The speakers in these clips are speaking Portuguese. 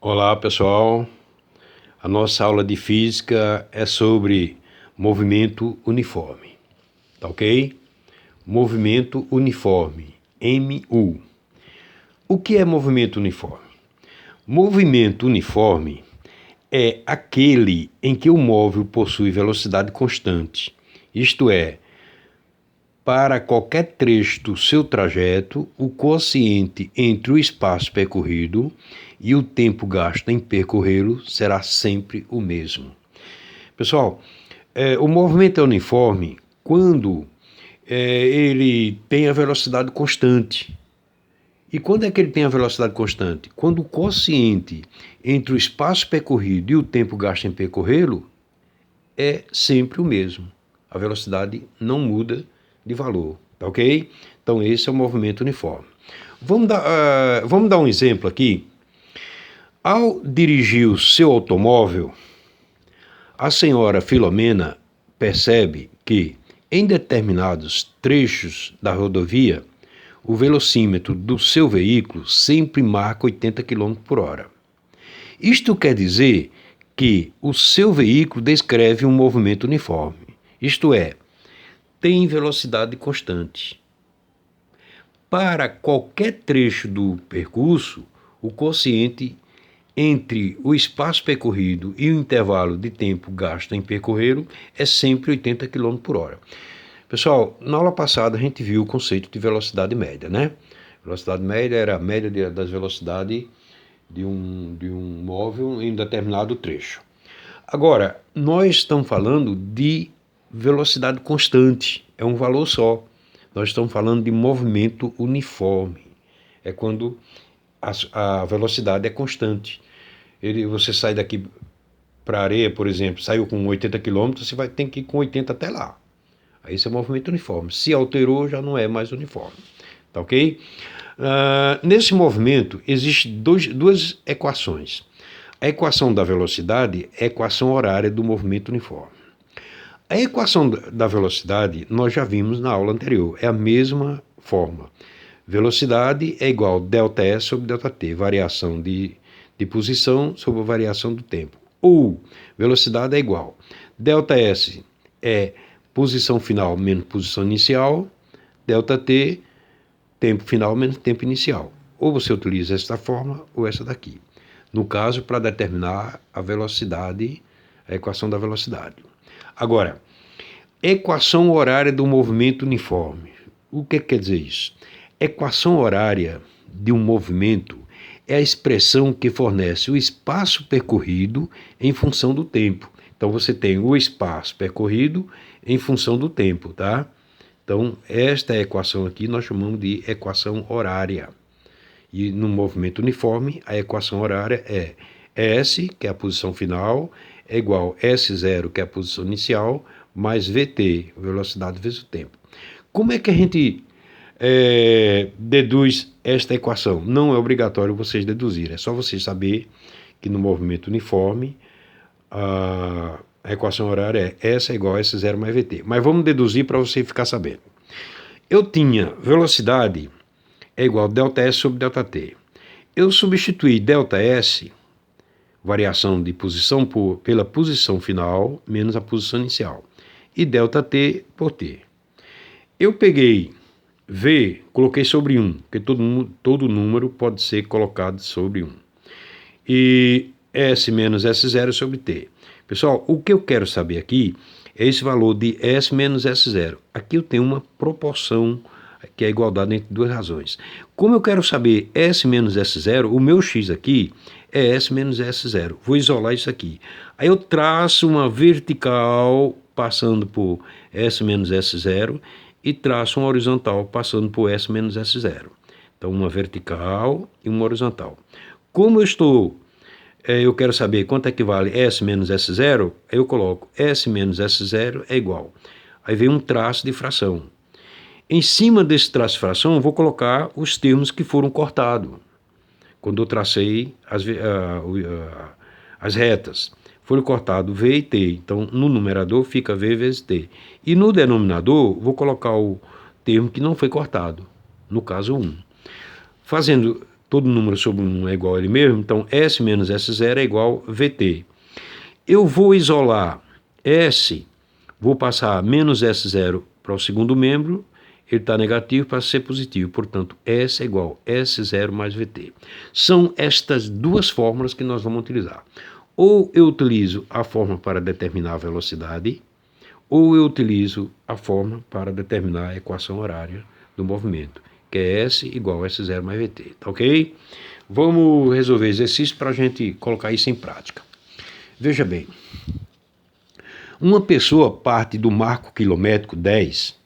Olá pessoal, a nossa aula de física é sobre movimento uniforme, tá ok? Movimento uniforme, MU. O que é movimento uniforme? Movimento uniforme é aquele em que o móvel possui velocidade constante, isto é, para qualquer trecho do seu trajeto, o quociente entre o espaço percorrido e o tempo gasto em percorrê-lo será sempre o mesmo. Pessoal, o movimento é uniforme quando ele tem a velocidade constante. E quando é que ele tem a velocidade constante? Quando o quociente entre o espaço percorrido e o tempo gasto em percorrê-lo é sempre o mesmo. A velocidade não muda de valor, tá ok? Então esse é o movimento uniforme. Vamos dar um exemplo aqui. Ao dirigir o seu automóvel, a senhora Filomena percebe que, em determinados trechos da rodovia, o velocímetro do seu veículo sempre marca 80 km por hora. Isto quer dizer que o seu veículo descreve um movimento uniforme, isto é, tem velocidade constante. Para qualquer trecho do percurso, o quociente entre o espaço percorrido e o intervalo de tempo gasto em percorrê-lo é sempre 80 km por hora. Pessoal, na aula passada a gente viu o conceito de velocidade média, né? Velocidade média era a média das velocidades de um móvel em determinado trecho. Agora, nós estamos falando de velocidade constante, é um valor só. Nós estamos falando de movimento uniforme, é quando a velocidade é constante. Você sai daqui para a areia, por exemplo, saiu com 80 km, você tem que ir com 80 até lá. Aí esse é movimento uniforme. Se alterou, já não é mais uniforme. Tá ok? Nesse movimento, existem duas equações. A equação da velocidade é a equação horária do movimento uniforme. A equação da velocidade nós já vimos na aula anterior. É a mesma forma. Velocidade é igual a ΔS sobre ΔT, variação de posição sobre a variação do tempo. Ou velocidade é igual ΔS é posição final menos posição inicial, ΔT, tempo final menos tempo inicial. Ou você utiliza esta forma ou essa daqui. No caso, para determinar a velocidade, a equação da velocidade. Agora, equação horária do movimento uniforme. O que quer dizer isso? Equação horária de um movimento é a expressão que fornece o espaço percorrido em função do tempo. Então, você tem o espaço percorrido em função do tempo, tá? Então, esta equação aqui nós chamamos de equação horária. E no movimento uniforme, a equação horária é S, que é a posição final, é igual a S0, que é a posição inicial, mais VT, velocidade vezes o tempo. Como é que a gente deduz esta equação? Não é obrigatório vocês deduzirem, é só vocês saber que no movimento uniforme a equação horária é S é igual a S0 mais VT. Mas vamos deduzir para você ficar sabendo. Eu tinha velocidade é igual a ΔS sobre ΔT. Eu substituí ΔS, variação de posição, pela posição final menos a posição inicial. E ΔT por T. Eu peguei V, coloquei sobre 1, porque todo número pode ser colocado sobre 1. E S menos S0 sobre T. Pessoal, o que eu quero saber aqui é esse valor de S menos S0. Aqui eu tenho uma proporção que é a igualdade entre duas razões. Como eu quero saber S menos S0, o meu X aqui é S menos S0. Vou isolar isso aqui. Aí eu traço uma vertical passando por S menos S0 e traço uma horizontal passando por S menos S0. Então, uma vertical e uma horizontal. Como eu quero saber quanto equivale S menos S0, aí eu coloco S menos S0 é igual. Aí vem um traço de fração. Em cima desse traço de fração, eu vou colocar os termos que foram cortados. Quando eu tracei as retas, foram cortados V e T. Então, no numerador fica V vezes T. E no denominador, vou colocar o termo que não foi cortado. No caso, 1. Fazendo todo número sobre 1 é igual a ele mesmo, então S menos S0 é igual a VT. Eu vou isolar S, vou passar menos S0 para o segundo membro, ele está negativo para ser positivo, portanto, S é igual a S0 mais VT. São estas duas fórmulas que nós vamos utilizar. Ou eu utilizo a fórmula para determinar a velocidade, ou eu utilizo a fórmula para determinar a equação horária do movimento, que é S igual a S0 mais VT, tá ok? Vamos resolver exercício para a gente colocar isso em prática. Veja bem, uma pessoa parte do marco quilométrico 10,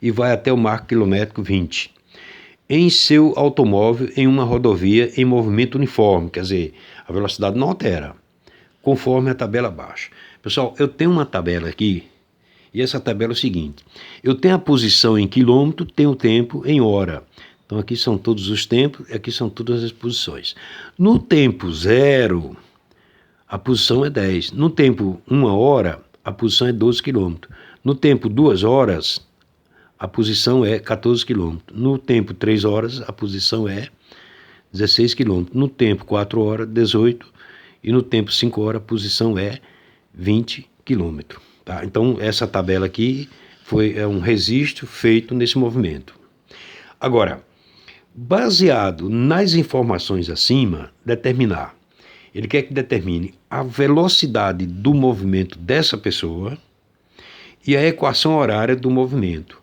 e vai até o marco quilométrico 20, em seu automóvel em uma rodovia em movimento uniforme, quer dizer, a velocidade não altera, conforme a tabela abaixo. Pessoal, eu tenho uma tabela aqui, e essa tabela é o seguinte, eu tenho a posição em quilômetro, tenho o tempo em hora. Então aqui são todos os tempos, aqui são todas as posições. No tempo 0, a posição é 10. No tempo 1 hora, a posição é 12 km. No tempo 2 horas, a posição é 14 km. No tempo 3 horas, a posição é 16 km. No tempo 4 horas, 18. E no tempo 5 horas, a posição é 20 km. Tá? Então essa tabela aqui é um registro feito nesse movimento. Agora, baseado nas informações acima, determinar. Ele quer que determine a velocidade do movimento dessa pessoa e a equação horária do movimento.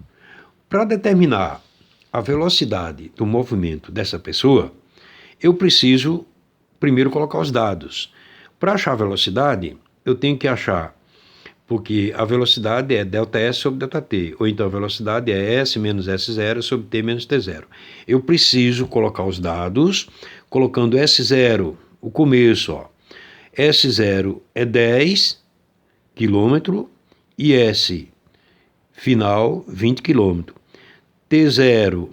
Para determinar a velocidade do movimento dessa pessoa, eu preciso primeiro colocar os dados. Para achar a velocidade, eu tenho que achar, porque a velocidade é ΔS sobre ΔT, ou então a velocidade é S menos S0 sobre T menos T0. Eu preciso colocar os dados, colocando S0, o começo, ó. S0 é 10 km e S final 20 km. T0,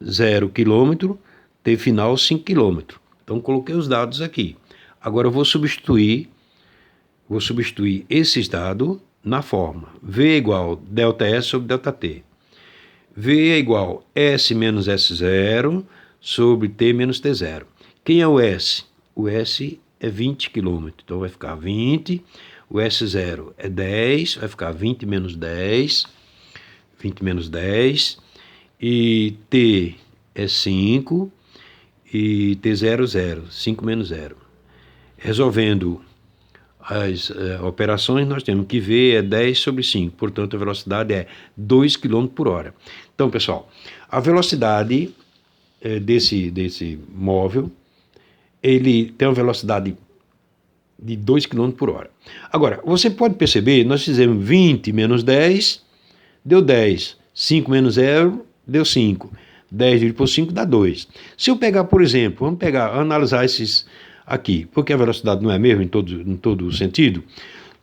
0 km, T final 5 km. Então coloquei os dados aqui. Agora eu vou substituir esses dados na forma V é igual ΔS sobre ΔT. V é igual S menos S0 sobre T menos T0. Quem é o S? O S é 20 km, então vai ficar 20. O S0 é 10, vai ficar 20 menos 10. 20 menos 10. E T é 5. E T0, 0. 5 menos 0. Resolvendo as operações, nós temos que V é 10 sobre 5, portanto a velocidade é 2 km por hora. Então, pessoal, a velocidade desse móvel, ele tem uma velocidade de 2 km por hora. Agora, você pode perceber, nós fizemos 20 menos 10, deu 10, 5 menos 0, deu 5, 10 dividido por 5 dá 2. Se eu pegar, por exemplo, analisar esses aqui, porque a velocidade não é a mesma em todo sentido.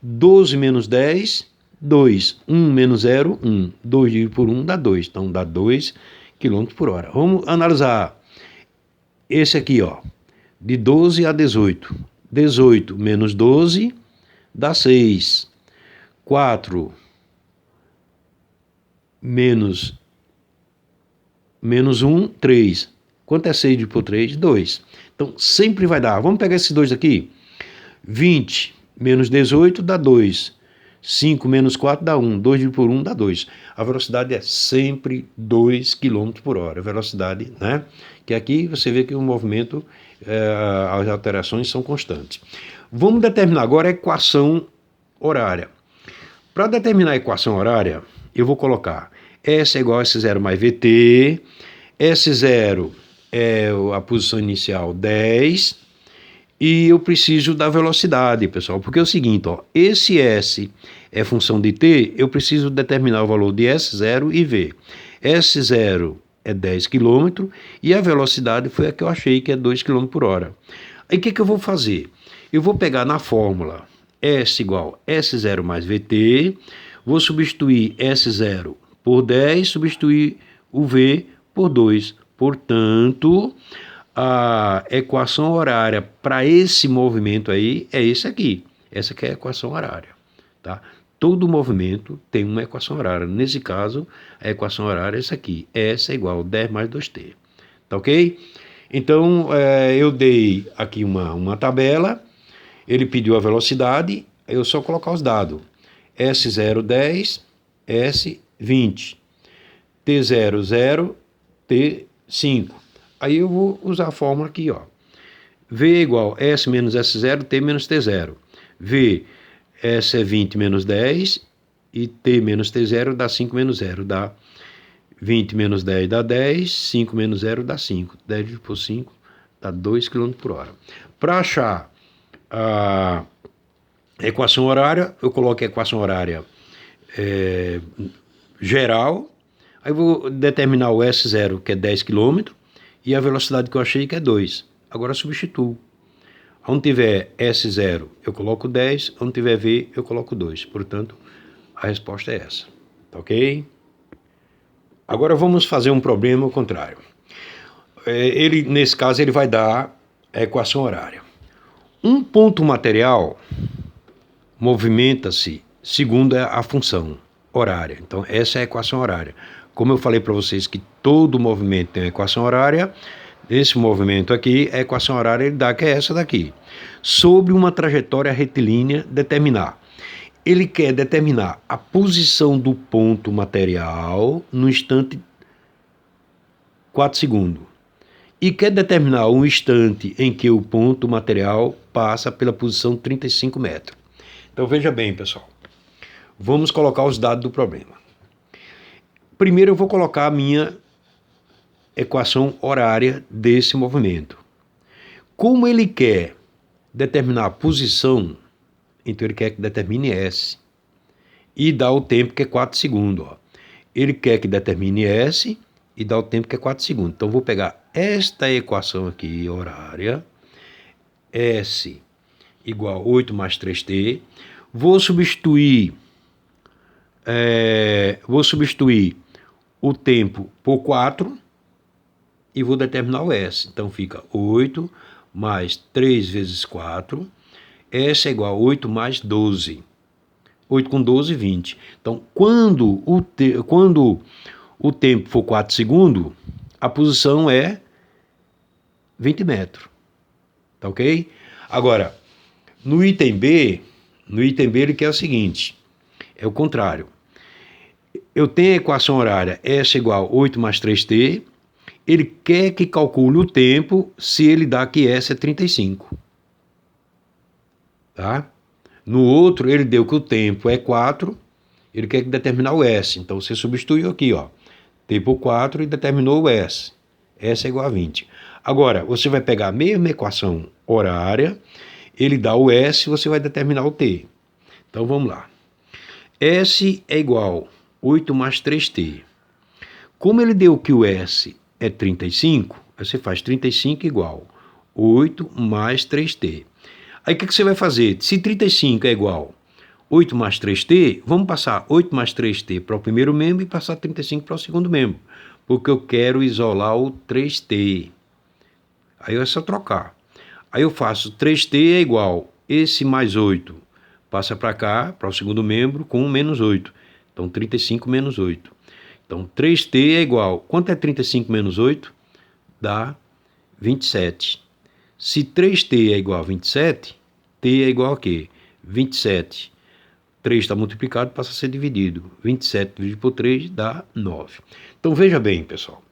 12 menos 10, 2. 1 menos 0, 1. 2 dividido por 1 dá 2. Então dá 2 km por hora. Vamos analisar esse aqui, ó, de 12 a 18. 18 menos 12 dá 6. 4 menos 1, 3. Quanto é 6 dividido por 3? 2. Então, sempre vai dar. Vamos pegar esses dois aqui. 20 menos 18 dá 2. 5 menos 4 dá 1. 2 dividido por 1 dá 2. A velocidade é sempre 2 km por hora. A velocidade, né? Que aqui você vê que o movimento, as alterações são constantes. Vamos determinar agora a equação horária. Para determinar a equação horária, eu vou colocar S é igual a S0 mais VT. S0 é a posição inicial 10, e eu preciso da velocidade, pessoal, porque é o seguinte, ó, esse S é função de T, eu preciso determinar o valor de S0 e V. S0 é 10 km e a velocidade foi a que eu achei, que é 2 km por hora. Aí o que eu vou fazer? Eu vou pegar na fórmula S igual a S0 mais VT, vou substituir S0 por 10, substituir o V por 2. Portanto, a equação horária para esse movimento aí é esse aqui. Essa aqui é a equação horária. Tá? Todo movimento tem uma equação horária. Nesse caso, a equação horária é essa aqui. S é igual a 10 mais 2T. tá ok? Então, eu dei aqui uma tabela, ele pediu a velocidade, eu só colocar os dados. S0, 10, S20, T0, 0, T5. Aí eu vou usar a fórmula aqui, ó. V igual S menos S0, T menos T0. V, S é 20 menos 10, e T menos T0 dá 5 menos 0, dá 20 menos 10 dá 10, 5 menos 0 dá 5. 10 por 5 dá 2 km por hora. Para achar a equação horária, eu coloco a equação horária geral, aí vou determinar o S0, que é 10 km, e a velocidade que eu achei, que é 2. Agora substituo. Onde tiver S0, eu coloco 10, onde tiver V, eu coloco 2. Portanto, a resposta é essa. Tá ok? Agora vamos fazer um problema ao contrário. Nesse caso, ele vai dar a equação horária. Um ponto material movimenta-se segundo a função horária. Então, essa é a equação horária. Como eu falei para vocês que todo movimento tem uma equação horária, esse movimento aqui, a equação horária ele dá, que é essa daqui. Sobre uma trajetória retilínea determinar. Ele quer determinar a posição do ponto material no instante 4 segundos. E quer determinar um instante em que o ponto material passa pela posição 35 metros. Então veja bem, pessoal. Vamos colocar os dados do problema. Primeiro eu vou colocar a minha equação horária desse movimento. Como ele quer determinar a posição, então ele quer que determine S e dá o tempo, que é 4 segundos. Ó. Ele quer que determine S e dá o tempo, que é 4 segundos. Então vou pegar esta equação aqui, horária, S igual a 8 mais 3T, vou substituir o tempo por 4 e vou determinar o S. Então fica 8 mais 3 vezes 4, S é igual a 8 mais 12. 8 com 12, 20. Então, quando o tempo for 4 segundos, a posição é 20 metros. Tá ok? Agora, no item B ele quer o seguinte, é o contrário. Eu tenho a equação horária S igual a 8 mais 3T, ele quer que calcule o tempo se ele dá que S é 35. Tá? No outro, ele deu que o tempo é 4, ele quer determinar o S. Então, você substituiu aqui, ó, T por 4 e determinou o S. S é igual a 20. Agora, você vai pegar a mesma equação horária, ele dá o S, você vai determinar o T. Então, vamos lá. S é igual a 8 mais 3T. Como ele deu que o S é 35, você faz 35 igual a 8 mais 3T. Aí o que você vai fazer? Se 35 é igual a 8 mais 3T, vamos passar 8 mais 3T para o primeiro membro e passar 35 para o segundo membro, porque eu quero isolar o 3T. Aí é só trocar. Aí eu faço 3T é igual a esse mais 8, passa para cá, para o segundo membro, com menos 8. Então 35 menos 8. Então 3T é igual, quanto é 35 menos 8? Dá 27. Se 3T é igual a 27, T é igual a quê? 27. 3 está multiplicado, passa a ser dividido. 27 dividido por 3 dá 9. Então veja bem, pessoal.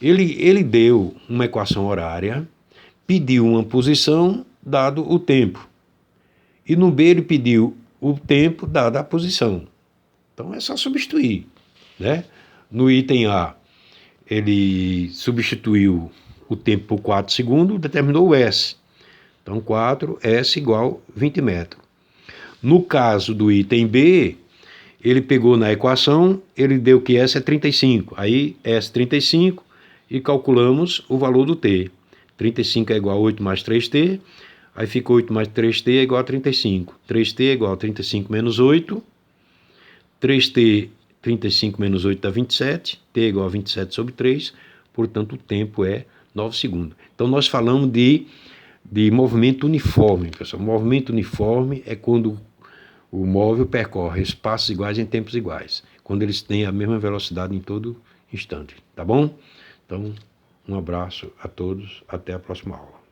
Ele deu uma equação horária, pediu uma posição, dado o tempo. E no B ele pediu o tempo, dada a posição. Então é só substituir, né? No item A, ele substituiu o tempo por 4 segundos, determinou o S. Então, 4, S igual a 20 metros. No caso do item B, ele pegou na equação, ele deu que S é 35. Aí, S 35 e calculamos o valor do T. 35 é igual a 8 mais 3T, aí fica 8 mais 3T é igual a 35. 3T é igual a 35 menos 8. 3T, 35 menos 8 dá 27. T é igual a 27 sobre 3. Portanto, o tempo é 9 segundos. Então, nós falamos de movimento uniforme, pessoal. Movimento uniforme é quando o móvel percorre espaços iguais em tempos iguais, quando eles têm a mesma velocidade em todo instante, tá bom? Então, Um abraço a todos, até a próxima aula.